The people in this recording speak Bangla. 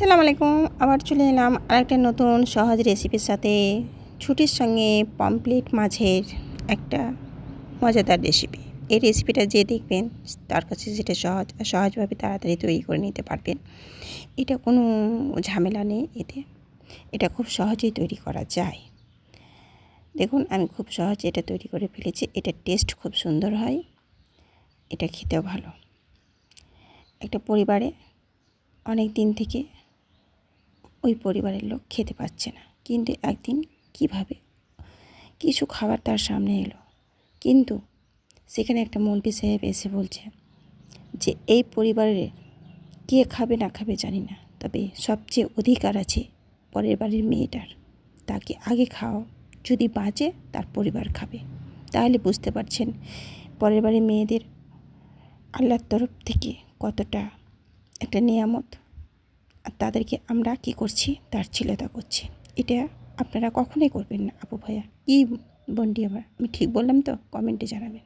আসসালামু আলাইকুম। আবার চলে এলাম আরেকটা নতুন সহজ রেসিপির সাথে। ছুটির সঙ্গে পমফ্রেট মাছের একটা মজাদার রেসিপি। এই রেসিপিটা যে দেখবেন তার কাছে সেটা সহজভাবে তাড়াতাড়ি তৈরি করে নিতে পারবেন। এটা কোনো ঝামেলা নেই এতে। এটা খুব সহজেই তৈরি করা যায়। দেখুন আমি খুব সহজে এটা তৈরি করে ফেলেছি। এটার টেস্ট খুব সুন্দর হয়। এটা খেতেও ভালো। একটা পরিবারে অনেক দিন থেকে ওই পরিবারের লোক খেতে পাচ্ছে না, কিন্তু একদিন কিভাবে কিছু খাবার তার সামনে এলো, কিন্তু সেখানে একটা মৌলবি সাহেব এসে বলছে যে এই পরিবারের কে খাবে না খাবে জানি না, তবে সবচেয়ে অধিকার আছে পরের বাড়ির মেয়েটার, তাকে আগে খাও, যদি বাঁচে তার পরিবার খাবে। তাহলে বুঝতে পারছেন পরের বাড়ির মেয়েদের আল্লাহর তরফ থেকে কতটা একটা নিয়ামত, আর তাদেরকে আমরা কী করছি, তার ছিলতা করছি। এটা আপনারা কখনোই করবেন না আপু ভাইয়া। কি বন্ডি আমার, আমি ঠিক বললাম তো? কমেন্টে জানাবেন।